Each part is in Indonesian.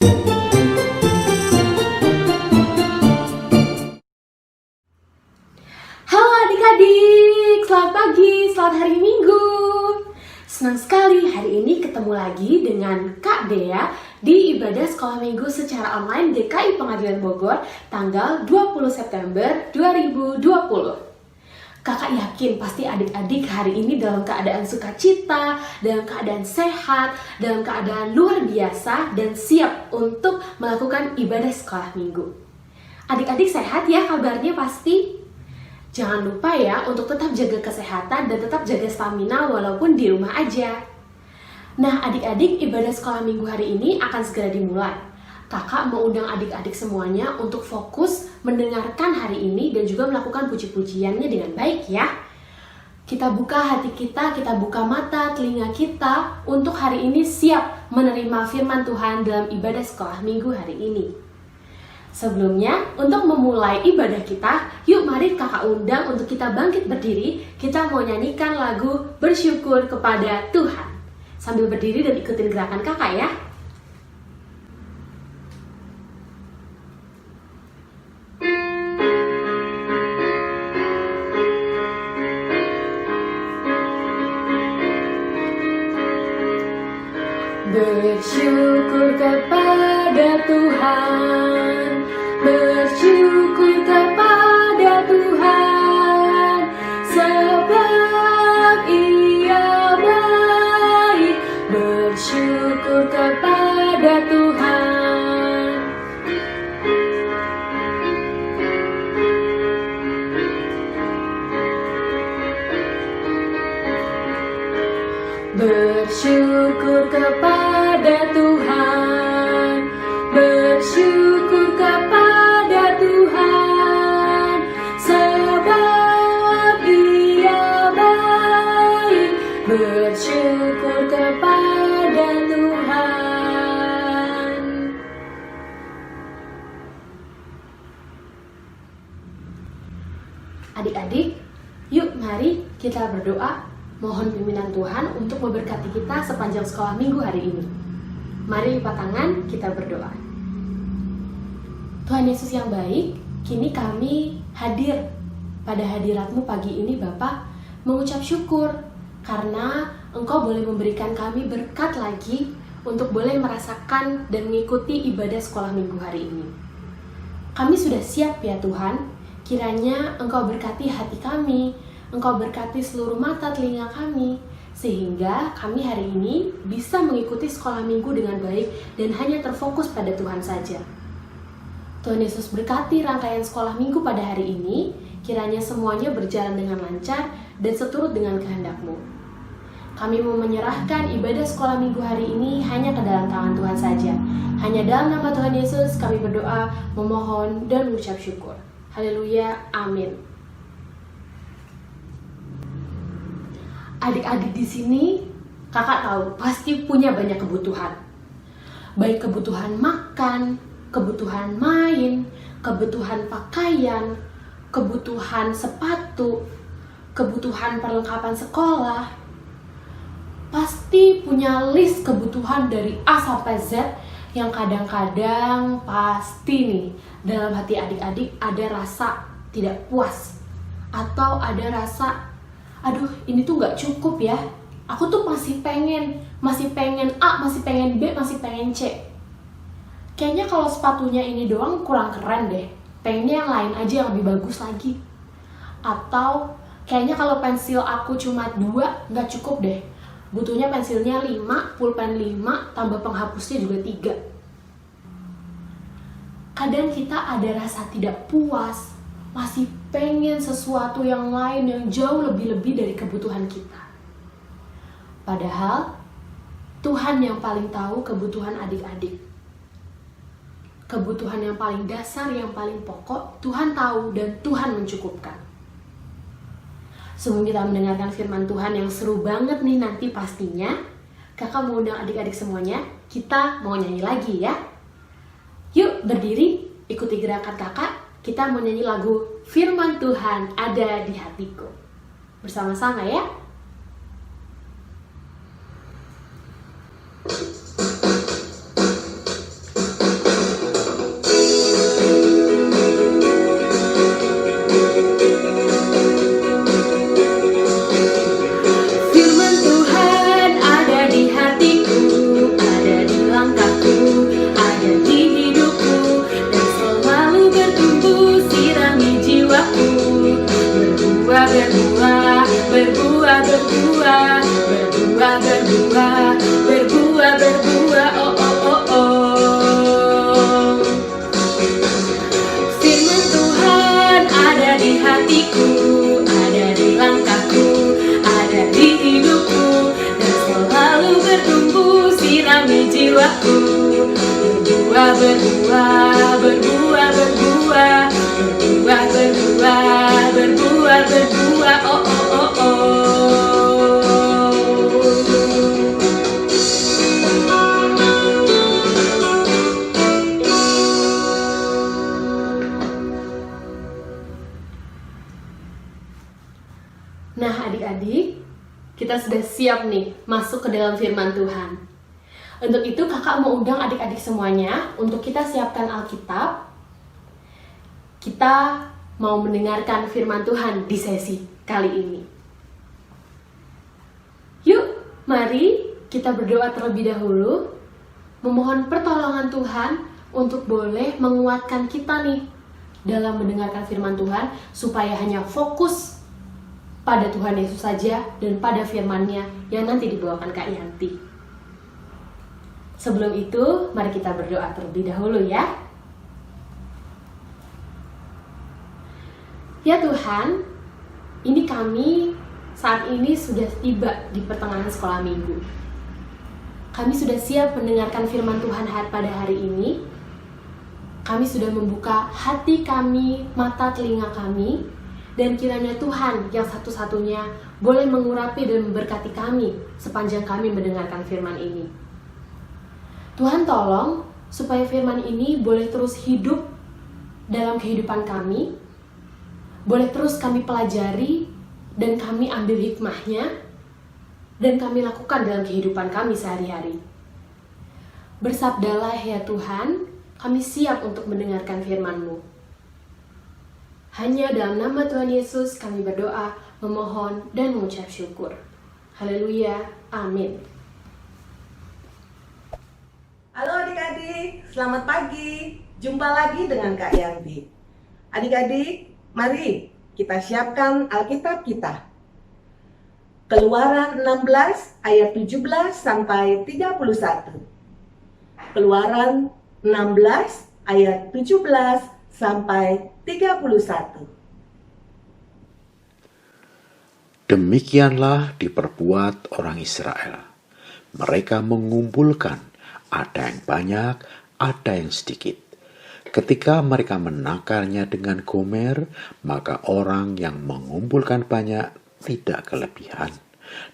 Halo adik-adik, selamat pagi, selamat hari Minggu. Senang sekali hari ini ketemu lagi dengan Kak Dea di ibadah sekolah minggu secara online GKI Pengadilan Bogor tanggal 20 September 2020. Kakak yakin pasti adik-adik hari ini dalam keadaan sukacita, dalam keadaan sehat, dalam keadaan luar biasa dan siap untuk melakukan ibadah sekolah minggu. Adik-adik sehat ya kabarnya pasti? Jangan lupa ya untuk tetap jaga kesehatan dan tetap jaga stamina walaupun di rumah aja. Nah adik-adik, ibadah sekolah minggu hari ini akan segera dimulai. Kakak mau undang adik-adik semuanya untuk fokus mendengarkan hari ini dan juga melakukan puji-pujiannya dengan baik ya. Kita buka hati kita buka mata, telinga kita untuk hari ini siap menerima firman Tuhan dalam ibadah sekolah minggu hari ini. Sebelumnya, untuk memulai ibadah kita, yuk mari kakak undang untuk kita bangkit berdiri. Kita mau nyanyikan lagu bersyukur kepada Tuhan. Sambil berdiri dan ikutin gerakan kakak ya. Bersyukur kepada Tuhan, bersyukur kepada Tuhan, sebab Ia baik. Bersyukur kepada Tuhan. Bersyukur kepada Tuhan, bersyukur kepada Tuhan, sebab Ia baik. Bersyukur kepada Tuhan. Adik-adik, yuk mari kita berdoa. Mohon pimpinan Tuhan untuk memberkati kita sepanjang sekolah minggu hari ini. Mari lipat tangan, kita berdoa. Tuhan Yesus yang baik, kini kami hadir pada hadirat-Mu pagi ini Bapa, mengucap syukur karena Engkau boleh memberikan kami berkat lagi untuk boleh merasakan dan mengikuti ibadah sekolah minggu hari ini. Kami sudah siap ya Tuhan, kiranya Engkau berkati hati kami, Engkau berkati seluruh mata telinga kami, sehingga kami hari ini bisa mengikuti sekolah minggu dengan baik dan hanya terfokus pada Tuhan saja. Tuhan Yesus berkati rangkaian sekolah minggu pada hari ini, kiranya semuanya berjalan dengan lancar dan seturut dengan kehendak-Mu. Kami mau menyerahkan ibadah sekolah minggu hari ini hanya ke dalam tangan Tuhan saja. Hanya dalam nama Tuhan Yesus kami berdoa, memohon, dan mengucap syukur. Haleluya, amin. Adik-adik di sini, kakak tahu pasti punya banyak kebutuhan. Baik kebutuhan makan, kebutuhan main, kebutuhan pakaian, kebutuhan sepatu, kebutuhan perlengkapan sekolah. Pasti punya list kebutuhan dari A sampai Z yang kadang-kadang pasti nih dalam hati adik-adik ada rasa tidak puas atau ada rasa aduh ini tuh gak cukup ya, aku tuh masih pengen A, masih pengen B, masih pengen C. Kayaknya kalau sepatunya ini doang kurang keren deh, pengennya yang lain aja yang lebih bagus lagi. Atau kayaknya kalau pensil aku cuma 2 gak cukup deh, butuhnya pensilnya 5, pulpen 5, tambah penghapusnya juga 3. Kadang kita ada rasa tidak puas, masih pengen sesuatu yang lain yang jauh lebih-lebih dari kebutuhan kita. Padahal Tuhan yang paling tahu kebutuhan adik-adik. Kebutuhan yang paling dasar, yang paling pokok, Tuhan tahu dan Tuhan mencukupkan. Sebelum kita mendengarkan firman Tuhan yang seru banget nih nanti pastinya, kakak mau undang adik-adik semuanya, kita mau nyanyi lagi ya. Yuk berdiri, ikuti gerakan kakak. Kita mau nyanyi lagu Firman Tuhan Ada di Hatiku. Bersama-sama ya. berbuah, berbuah, berbuah, berbuah, berbuah, berbuah, berbuah, berbuah, oh oh oh oh. Nah adik-adik, kita sudah siap nih masuk ke dalam firman Tuhan. Untuk itu kakak mau undang adik-adik semuanya untuk kita siapkan Alkitab. Kita mau mendengarkan firman Tuhan di sesi kali ini. Yuk, mari kita berdoa terlebih dahulu, memohon pertolongan Tuhan untuk boleh menguatkan kita nih dalam mendengarkan firman Tuhan, supaya hanya fokus pada Tuhan Yesus saja dan pada firman-Nya yang nanti dibawakan Kak Yanti. Sebelum itu, mari kita berdoa terlebih dahulu ya. Ya Tuhan, ini kami saat ini sudah tiba di pertengahan sekolah minggu. Kami sudah siap mendengarkan firman Tuhan pada hari ini. Kami sudah membuka hati kami, mata telinga kami, dan kiranya Tuhan yang satu-satunya boleh mengurapi dan memberkati kami sepanjang kami mendengarkan firman ini. Tuhan tolong supaya firman ini boleh terus hidup dalam kehidupan kami, boleh terus kami pelajari dan kami ambil hikmahnya, dan kami lakukan dalam kehidupan kami sehari-hari. Bersabdalah ya Tuhan, kami siap untuk mendengarkan firman-Mu. Hanya dalam nama Tuhan Yesus kami berdoa, memohon, dan mengucap syukur. Haleluya, amin. Halo adik-adik, selamat pagi. Jumpa lagi dengan Kak Yanti. Adik-adik, mari kita siapkan Alkitab kita. Keluaran 16 ayat 17 sampai 31. Keluaran 16 ayat 17 sampai 31. Demikianlah diperbuat orang Israel. Mereka mengumpulkan, ada yang banyak, ada yang sedikit. Ketika mereka menakarnya dengan Gomer, maka orang yang mengumpulkan banyak tidak kelebihan,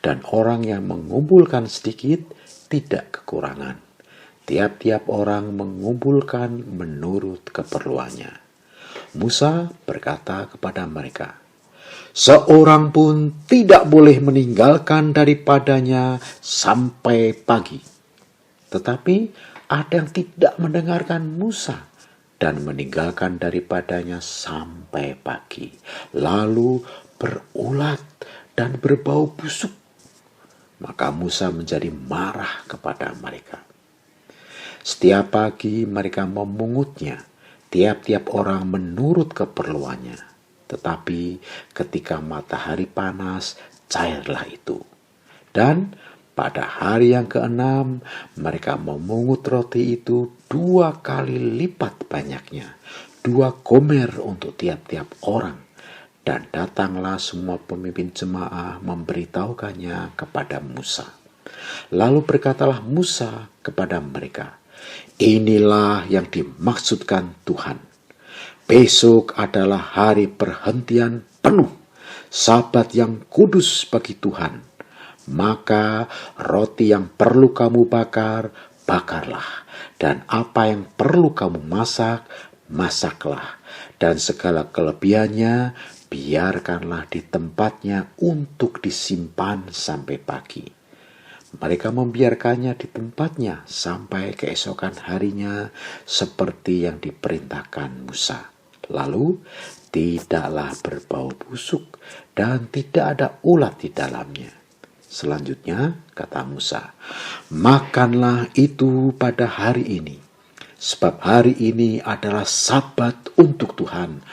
dan orang yang mengumpulkan sedikit tidak kekurangan. Tiap-tiap orang mengumpulkan menurut keperluannya. Musa berkata kepada mereka, "Seorang pun tidak boleh meninggalkan daripadanya sampai pagi." Tetapi ada yang tidak mendengarkan Musa dan meninggalkan daripadanya sampai pagi, lalu berulat dan berbau busuk. Maka Musa menjadi marah kepada mereka. Setiap pagi mereka memungutnya, tiap-tiap orang menurut keperluannya. Tetapi ketika matahari panas, cairlah itu. Dan pada hari yang ke-6, mereka memungut roti itu 2 kali lipat banyaknya, 2 gomer untuk tiap-tiap orang. Dan datanglah semua pemimpin jemaah memberitahukannya kepada Musa. Lalu berkatalah Musa kepada mereka, "Inilah yang dimaksudkan Tuhan. Besok adalah hari perhentian penuh, Sabat yang kudus bagi Tuhan. Maka roti yang perlu kamu bakar, bakarlah. Dan apa yang perlu kamu masak, masaklah. Dan segala kelebihannya, biarkanlah di tempatnya untuk disimpan sampai pagi." Mereka membiarkannya di tempatnya sampai keesokan harinya seperti yang diperintahkan Musa. Lalu tidaklah berbau busuk dan tidak ada ulat di dalamnya. Selanjutnya kata Musa, "Makanlah itu pada hari ini, sebab hari ini adalah Sabat untuk Tuhan.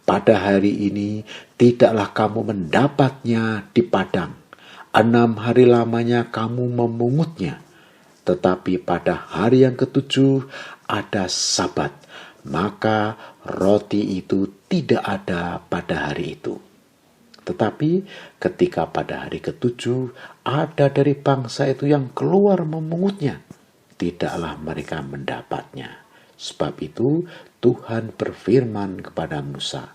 Pada hari ini tidaklah kamu mendapatnya di padang. 6 hari lamanya kamu memungutnya, tetapi pada hari yang ke-7 ada Sabat, maka roti itu tidak ada pada hari itu. Tetapi ketika pada hari ke-7 ada dari bangsa itu yang keluar memungutnya, tidaklah mereka mendapatnya. Sebab itu Tuhan berfirman kepada Musa,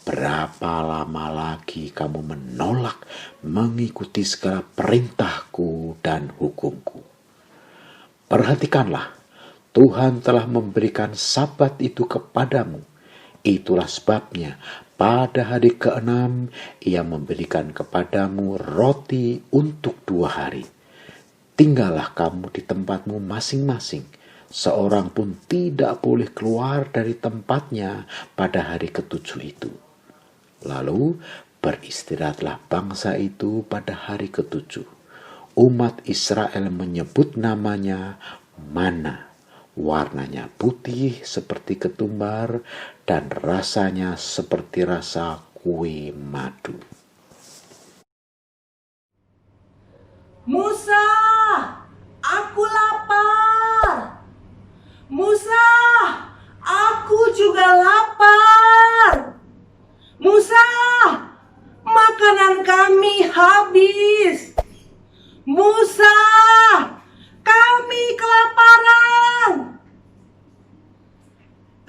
"Berapa lama lagi kamu menolak mengikuti segala perintahku dan hukumku?" Perhatikanlah, Tuhan telah memberikan Sabat itu kepadamu. Itulah sebabnya pada hari ke-6 Ia memberikan kepadamu roti untuk 2 hari. Tinggallah kamu di tempatmu masing-masing. Seorang pun tidak boleh keluar dari tempatnya pada hari ke-7 itu. Lalu beristirahatlah bangsa itu pada hari ke-7. Umat Israel menyebut namanya mana. Warnanya putih seperti ketumbar dan rasanya seperti rasa kue madu. Musa, aku lapar. Musa, aku juga lapar. Musa, makanan kami habis. Musa, kami kelaparan.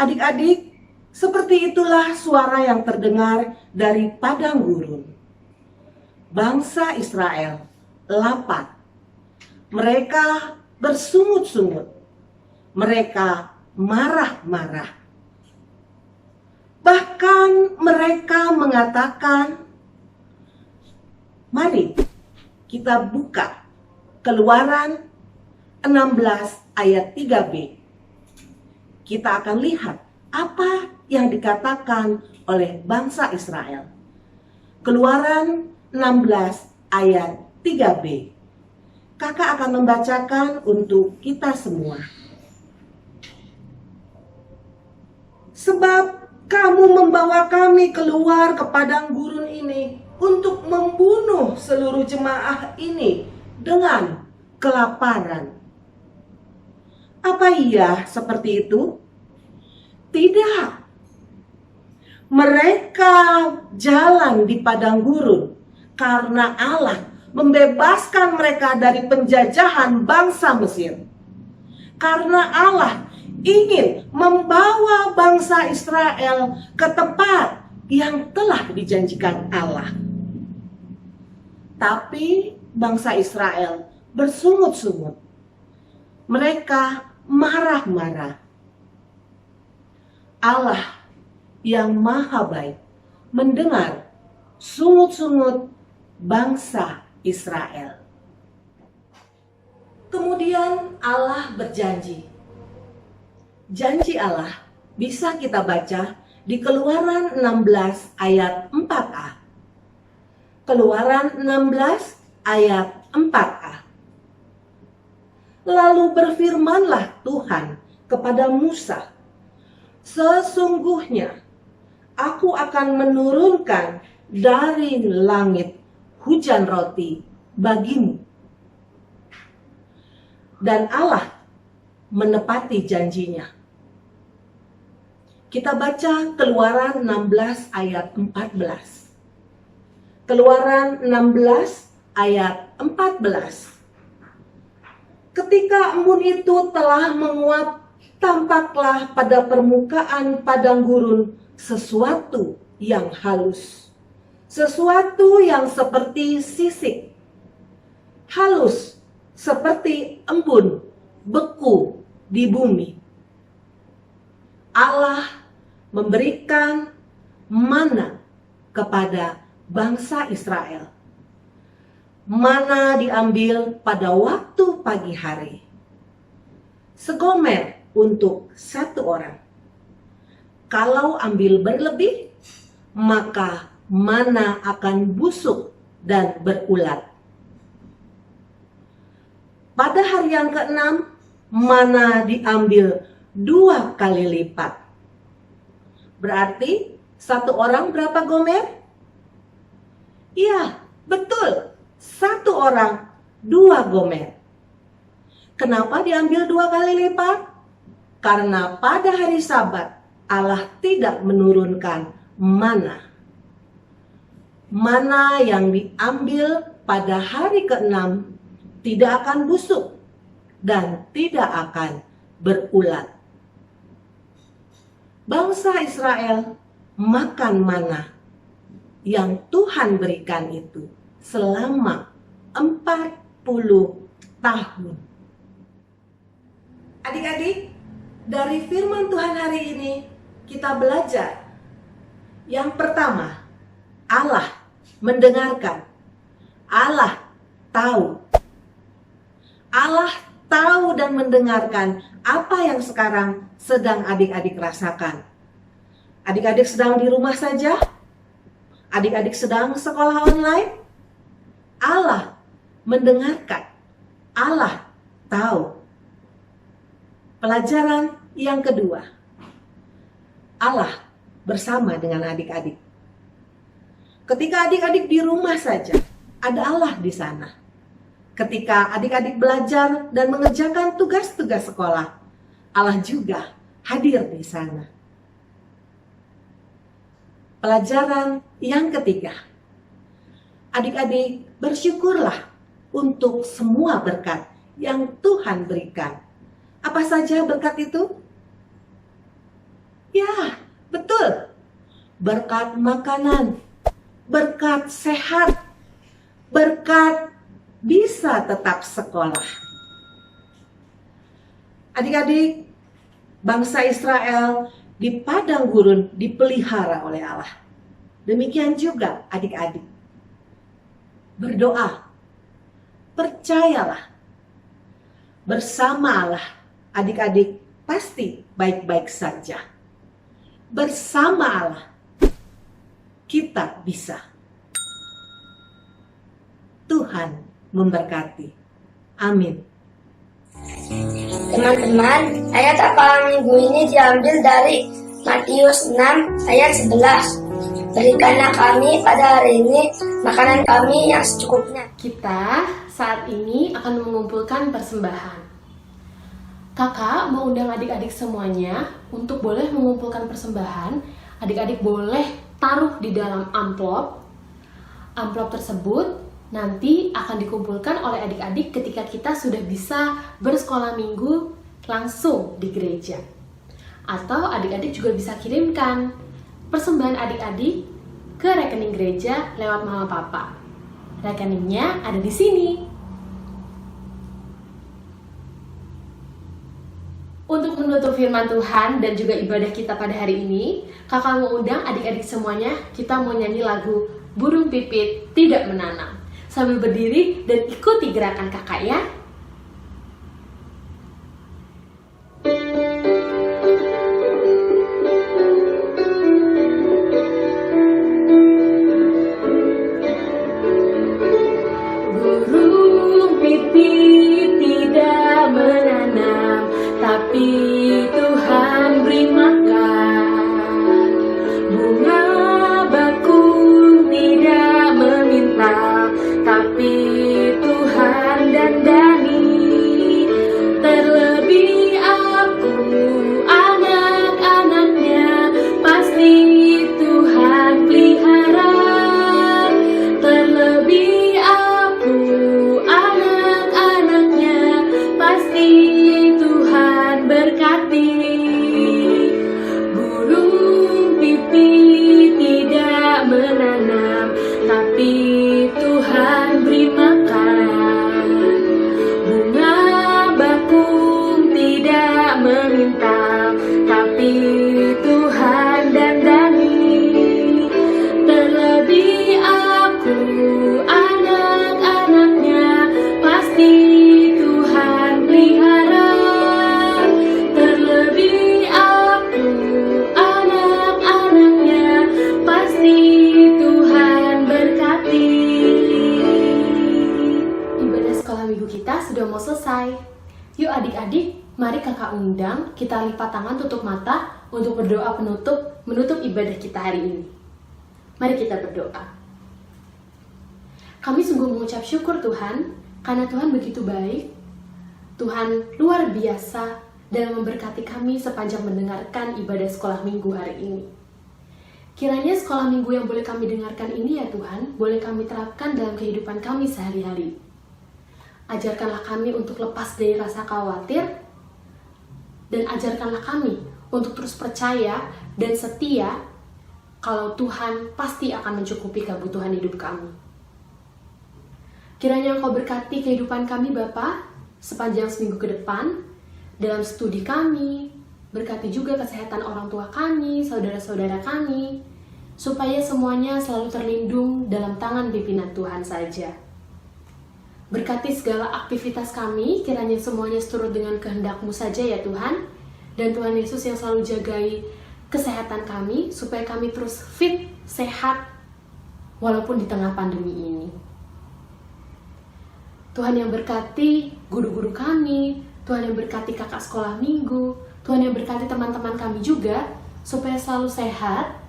Adik-adik, seperti itulah suara yang terdengar dari padang gurun. Bangsa Israel lapar. Mereka bersungut-sungut. Mereka marah-marah. Bahkan mereka mengatakan, mari kita buka Keluaran 16 ayat 3b. Kita akan lihat apa yang dikatakan oleh bangsa Israel. Keluaran 16 ayat 3b. Kakak akan membacakan untuk kita semua. Sebab kamu membawa kami keluar ke padang gurun ini untuk membunuh seluruh jemaah ini dengan kelaparan. Apa iya seperti itu? Tidak. Mereka jalan di padang gurun karena Allah membebaskan mereka dari penjajahan bangsa Mesir. Karena Allah ingin membawa bangsa Israel ke tempat yang telah dijanjikan Allah. Tapi bangsa Israel bersungut-sungut. Mereka marah-marah. Allah yang maha baik mendengar sungut-sungut bangsa Israel. Kemudian Allah berjanji. Janji Allah bisa kita baca di Keluaran 16 ayat 4a. Keluaran 16 ayat 4a. Lalu berfirmanlah Tuhan kepada Musa, "Sesungguhnya aku akan menurunkan dari langit hujan roti bagimu." Dan Allah menepati janjinya. Kita baca Keluaran 16 ayat 14. Keluaran 16 ayat 14. Ketika embun itu telah menguap, tampaklah pada permukaan padang gurun sesuatu yang halus. Sesuatu yang seperti sisik. Halus seperti embun beku di bumi. Allah memberikan mana kepada bangsa Israel. Mana diambil pada waktu pagi hari. Segomer untuk 1 orang. Kalau ambil berlebih, maka mana akan busuk dan berulat. Pada hari yang ke-6, mana diambil 2 kali lipat. Berarti 1 orang berapa gomer? Iya, betul. 1 orang 2 gomer. Kenapa diambil 2 kali lipat? Karena pada hari Sabat Allah tidak menurunkan mana. Mana yang diambil pada hari ke-6 tidak akan busuk dan tidak akan berulat. bangsa Israel makan mana yang Tuhan berikan itu selama 40 tahun. Adik-adik, dari firman Tuhan hari ini kita belajar. Yang pertama, Allah mendengarkan. Allah tahu. Allah tahu dan mendengarkan apa yang sekarang sedang adik-adik rasakan. Adik-adik sedang di rumah saja? Adik-adik sedang sekolah online? Allah mendengarkan. Allah tahu. Pelajaran yang kedua. Allah bersama dengan adik-adik. Ketika adik-adik di rumah saja, ada Allah di sana. Ketika adik-adik belajar dan mengerjakan tugas-tugas sekolah, Allah juga hadir di sana. Pelajaran yang ketiga. Adik-adik bersyukurlah untuk semua berkat yang Tuhan berikan. Apa saja berkat itu? Ya, betul. Berkat makanan, berkat sehat, berkat bisa tetap sekolah. Adik-adik, bangsa Israel di padang gurun dipelihara oleh Allah. Demikian juga adik-adik. Berdoa, percayalah, bersama Allah adik-adik pasti baik-baik saja. Bersama Allah kita bisa. Tuhan memberkati. Amin. Teman-teman, ayat hafalan minggu ini diambil dari Matius 6 ayat 11. Berikanlah kami pada hari ini makanan kami yang secukupnya. Kita saat ini akan mengumpulkan persembahan. Kakak mau undang adik-adik semuanya untuk boleh mengumpulkan persembahan. Adik-adik boleh taruh di dalam amplop. Amplop tersebut nanti akan dikumpulkan oleh adik-adik ketika kita sudah bisa bersekolah minggu langsung di gereja. Atau adik-adik juga bisa kirimkan persembahan adik-adik ke rekening gereja lewat mama papa. Rekeningnya ada di sini. Untuk menutup firman Tuhan dan juga ibadah kita pada hari ini, kakak mau undang adik-adik semuanya, kita mau nyanyi lagu Burung Pipit Tidak Menanam. Sambil berdiri dan ikuti gerakan kakak ya. Burung pipit tidak menanam, tapi Tuhan beri makan. Bunga bakung tidak meminta, tapi Tuhan dandani. Terlebih aku, anak-anaknya, pasti Tuhan pelihara. Terlebih aku, anak-anaknya, pasti Tuhan berkati. Burung pipit tidak menanam, tapi Tuhan beri makan. Bunga bakung tidak meminta, tapi Tuhan dandani. Terlebih aku, anak-anaknya, pasti Tuhan pelihara. Terlebih aku, anak-anaknya, pasti Tuhan berkati. Ibadah sekolah minggu kita sudah mau selesai. Yuk adik-adik, mari kakak undang, kita lipat tangan tutup mata untuk berdoa menutup ibadah kita hari ini. Mari kita berdoa. Kami sungguh mengucap syukur Tuhan, karena Tuhan begitu baik. Tuhan luar biasa dalam memberkati kami sepanjang mendengarkan ibadah sekolah minggu hari ini. Kiranya sekolah minggu yang boleh kami dengarkan ini ya Tuhan, boleh kami terapkan dalam kehidupan kami sehari-hari. Ajarkanlah kami untuk lepas dari rasa khawatir, dan ajarkanlah kami untuk terus percaya dan setia kalau Tuhan pasti akan mencukupi kebutuhan hidup kami. Kiranya Engkau berkati kehidupan kami Bapa sepanjang seminggu ke depan, dalam studi kami, berkati juga kesehatan orang tua kami, saudara-saudara kami, supaya semuanya selalu terlindung dalam tangan pimpinan Tuhan saja. Berkati segala aktivitas kami, kiranya semuanya seturut dengan kehendak-Mu saja ya Tuhan, dan Tuhan Yesus yang selalu jagai kesehatan kami, supaya kami terus fit, sehat, walaupun di tengah pandemi ini. Tuhan yang berkati guru-guru kami, Tuhan yang berkati kakak sekolah minggu, Tuhan yang berkati teman-teman kami juga, supaya selalu sehat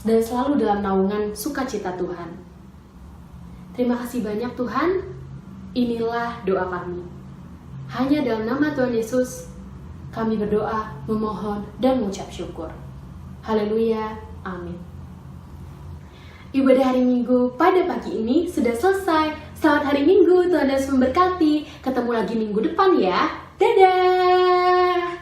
dan selalu dalam naungan sukacita Tuhan. Terima kasih banyak Tuhan, inilah doa kami. Hanya dalam nama Tuhan Yesus, kami berdoa, memohon, dan mengucap syukur. Haleluya, amin. Ibadah hari Minggu pada pagi ini sudah selesai. Selamat hari Minggu, Tuhan Yesus memberkati. Ketemu lagi minggu depan ya. Dadah!